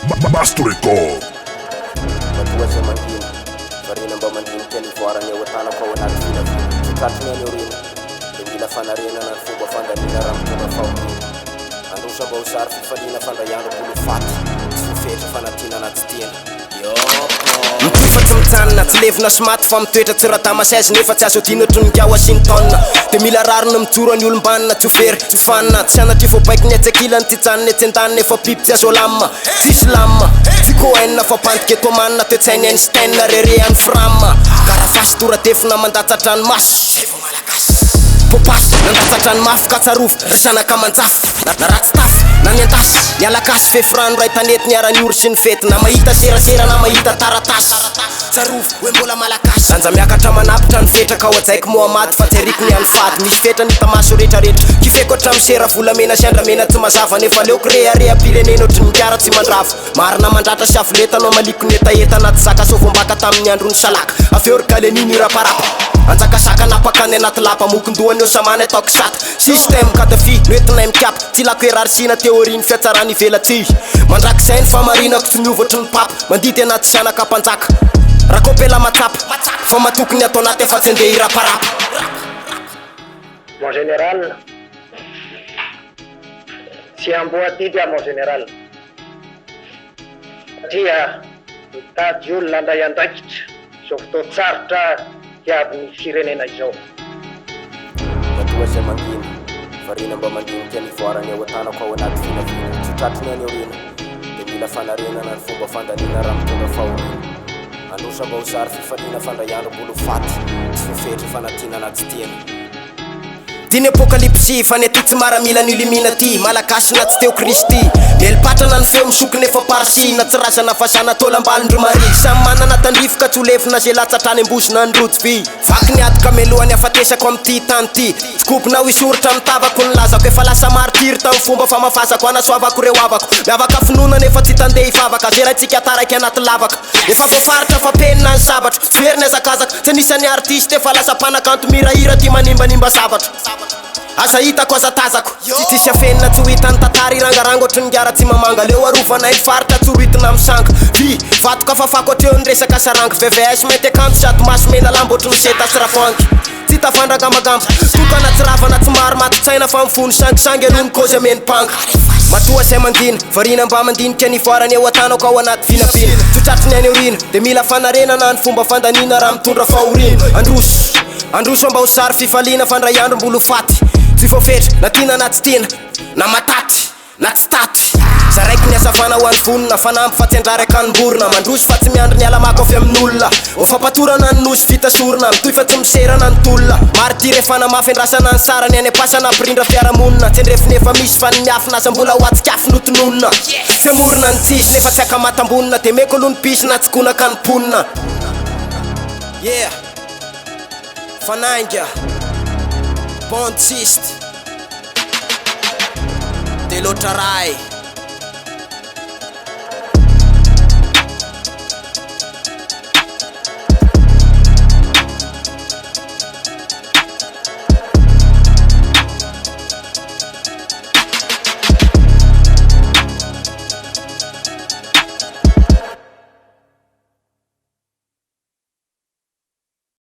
Master Record. Matua sa mangina Farina mba mandini teny voarany ewatana ko anaty vina Tukatiny any orina De mila fanarena na fomba fandalina raha mitondra fahomena Androsa mba ho sary fifaliana fandraiandro bolo faty Tsy fofetra fanatina anaty tena Mitrifatsy mitanina tsy levina somaty fa mitoetra tsy raha tamasaizy nefa tsy azo adina ohatry ny gawa sy ny taona De mila rarina mitoro any olombanina tsy ofery tsy fanina tsy anatry fo baiky ny atsakilany ty tsaniny etsendaniny efa biby tsy azo lamma tsisy lamma tsy koenina fa pantika eto manina toetsainy Einstein rere any framma karafasy toratefina mandatsatrany maso Popas, nandatsatrany mafy ka tsarovy rasanaka manjafy na ratsy tafy na niandasy nialakasy fefrano ray tanety niarany ory sy ny fety na mahita serasera na mahita taratasy tsarovy hoe mbola malagasy anja miakatra manapitra ny fetraka ao ajaiko moamaty fa tsy ariko ny alifady misy fetra ny tamaso rehetrarehetra kifeko hatramy sera volamena sy andramena tsy mazava nefa leoko rehareha-pirenena ohatry ny miara tsy mandrava marina mandratra sy avoletanao maliko ny etaeta anaty zaka sovombaka tamin'ny andro ny salaka afeory kaleniny raparapa anjakasaka napakany anaty lapa mokondohany eo samana ataoko sata système kadafi noentinay mikiapa tsy lako erarsina teoriny fiatsarany ivelaty mandrakizay ny famarinako tsy miovotry ny papa mandity anaty sanaka mpanjaka rakopela matsapa fa matokony atao anaty efa tsy andeha iraparapa Mon général, tsy amboatidy mon général satria mitady olona andray andraikitra so fotoatsarotra hiavy ny firenena izao Matua sa mangina Farina mba mandini teny voarany ewatanako ao anaty vinavina Tsy tratriny any orina De mila fanarena na fomba fandalina raha mitondra fahomena Androsa mba ho sary fifaliana fandraiandro bolo faty Tsy fofetra fanatina anaty tena Tiny apokalipsy fa ny atotsy maramila ny limina ty malagasy na tsy teo kristy mielipatrana ny feo misoky nefa parsy na tsy razana fasana tolambalindro mari samy manana tandrifoka tsy olevina zay latsatrany ambosina androtsy vy vaky ny adoka melohany afatesako amty tany ty tsy kopinao isoritra mitavako ny lazako efa lasa martiry tamy fomba famafazako anasoavako reo avako miavaka finoana nefa tsy tandeha ivavaka zay raha tsika taraiky anaty lavaka efa voafaritra fa penina ny sabatro tsy very ny azakazaka tsy anisan'ny artiste efa lasa mpanakanto mirahira ty manimbanimba zavatra asa hitako aza tazako tsy tisy afenina tsy ho hitany tatary irangaranga ohatry ny giara tsy mamanga leo arovanay faritra tsy horohitina misanga vy vatoka fafako atreo ny resaka saranky VVS mainty akanto sady maso mena lamba ohatry ny seta sirafanky tsy tafandragamagamba tokana tsy ravana tsy maro matotsaina fa mivony sangisangy aloha ny kozy amenym-panga matoa say mangina varina mba mandinika ny voarany eo atanako ao anaty vinapina tsy tratriny any orina de mila fanarena na ny fomba fandanina raha mitondra fahorina androso mba ho sary fifaliana fandraiandro mbolo faty tsy fofetra na tina na tsy tina na mataty na tsy taty zaraiky ny asafana ho any vonina fanampy fa tsy andrary akanomborona mandroso fa tsy miandro ny alamako avy amin'olona o fampatorana ny nosy vita sorona mitoy fa tsy miserana ny tolona marty refana mafy andrasana ny sarany any apasana ampirindra fiaramonina tsy andrefinefa misy fa ny miafina aza mbola ho atsikafy notononina tsy amorona ny tsisy nefa tsy akamatam-bonina de meko aloha ny pisy na tsy konaka ny ponina yeah fanainga Bond Sist De Lotarai